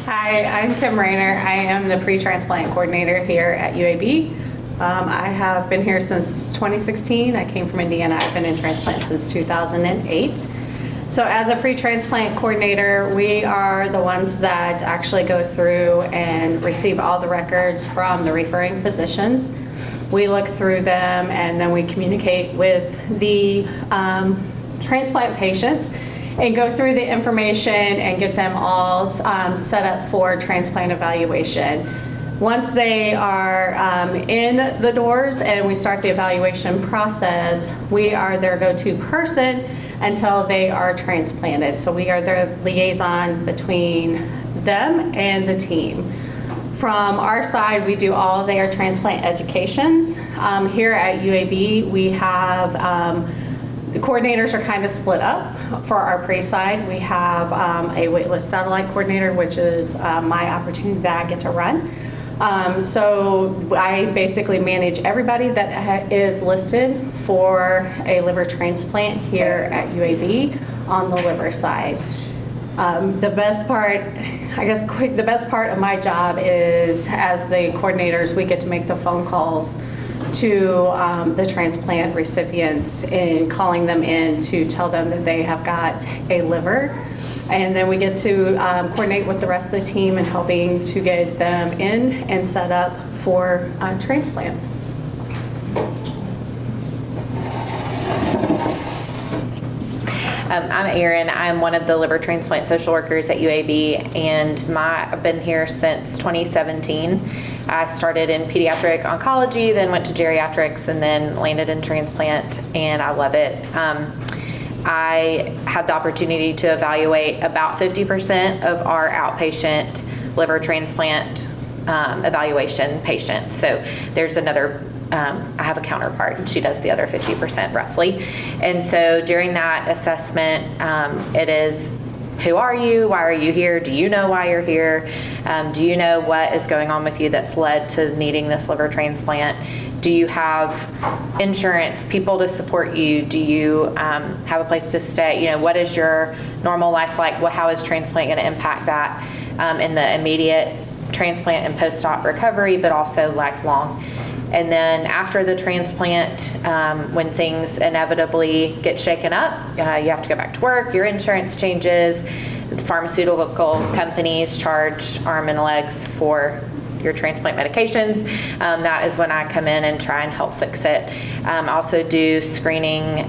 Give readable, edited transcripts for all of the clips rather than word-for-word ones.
Hi, I'm Kim Rayner. I am the pre-transplant coordinator here at UAB. I have been here since 2016. I came from Indiana. I've been in transplant since 2008. So as a pre-transplant coordinator, we are the ones that actually go through and receive all the records from the referring physicians. We look through them and then we communicate with the transplant patients and go through the information and get them all set up for transplant evaluation. Once they are in the doors and we start the evaluation process, we are their go-to person until they are transplanted. So we are their liaison between them and the team. From our side, we do all of their transplant educations. Here at UAB, we have the coordinators are kind of split up. For our pre-side, we have a waitlist satellite coordinator, which is my opportunity that I get to run. So I basically manage everybody that is listed for a liver transplant here at UAB on the liver side. The best part, the best part of my job is, as the coordinators, we get to make the phone calls to the transplant recipients and calling them in to tell them that they have got a liver. And then we get to coordinate with the rest of the team and helping to get them in and set up for transplant. I'm Erin. I'm one of the liver transplant social workers at UAB, and I've been here since 2017. I started in pediatric oncology, then went to geriatrics, and then landed in transplant, and I love it. I had the opportunity to evaluate about 50% of our outpatient liver transplant evaluation patients. So there's another, I have a counterpart, and she does the other 50% roughly. And so during that assessment, it is, who are you? Why are you here? Do you know why you're here? Do you know what is going on with you that's led to needing this liver transplant? Do you have insurance, people to support you? Do you have a place to stay? You know, what is your normal life like? How is transplant going to impact that in the immediate transplant and post-op recovery, but also lifelong? And then after the transplant, when things inevitably get shaken up, you have to go back to work, your insurance changes, the pharmaceutical companies charge arm and legs for your transplant medications. That is when I come in and try and help fix it. I also do screening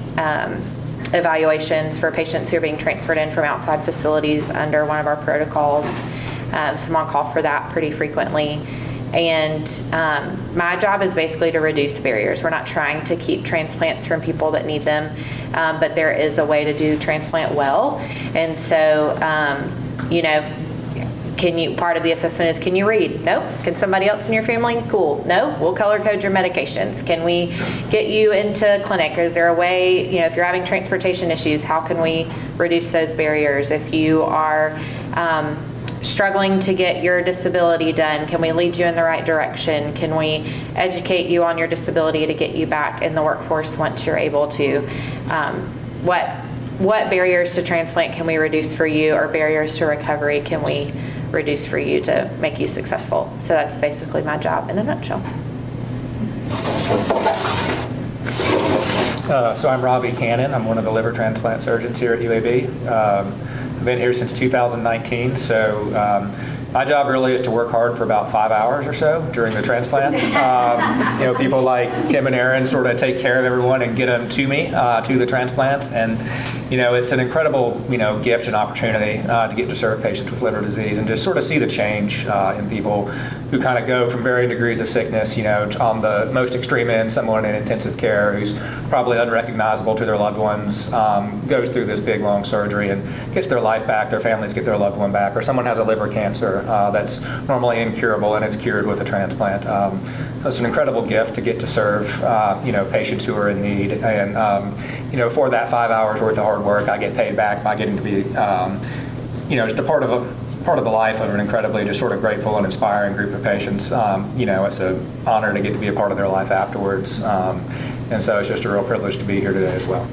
evaluations for patients who are being transferred in from outside facilities under one of our protocols. So I'm on call for that pretty frequently. And my job is basically to reduce barriers. We're not trying to keep transplants from people that need them, but there is a way to do transplant well. And so, you know, part of the assessment is, can you read? Nope. Can somebody else in your family? Cool. No, we'll color code your medications. Can we get you into clinic? Is there a way, you know, if you're having transportation issues, how can we reduce those barriers? If you are struggling to get your disability done, can we lead you in the right direction? Can we educate you on your disability to get you back in the workforce once you're able to? What barriers to transplant can we reduce for you, or barriers to recovery can we reduce for you to make you successful? So that's basically my job in a nutshell. So I'm Robert Cannon. I'm one of the liver transplant surgeons here at UAB. I've been here since 2019, so my job really is to work hard for about 5 hours or so during the transplant. You know, people like Kim and Erin sort of take care of everyone and get them to me, to the transplant. And, you know, it's an incredible, you know, gift and opportunity to get to serve patients with liver disease and just sort of see the change in people who kind of go from varying degrees of sickness, you know, on the most extreme end, someone in intensive care who's probably unrecognizable to their loved ones, goes through this big, long surgery and gets their life back, their families get their loved one back, or someone has a liver cancer that's normally incurable and it's cured with a transplant. It's an incredible gift to get to serve, you know, patients who are in need. And, you know, for that 5 hours worth of hard work, I get paid back by getting to be, you know, just a part of the life of an incredibly just sort of grateful and inspiring group of patients. You know, it's an honor to get to be a part of their life afterwards. And so it's just a real privilege to be here today as well.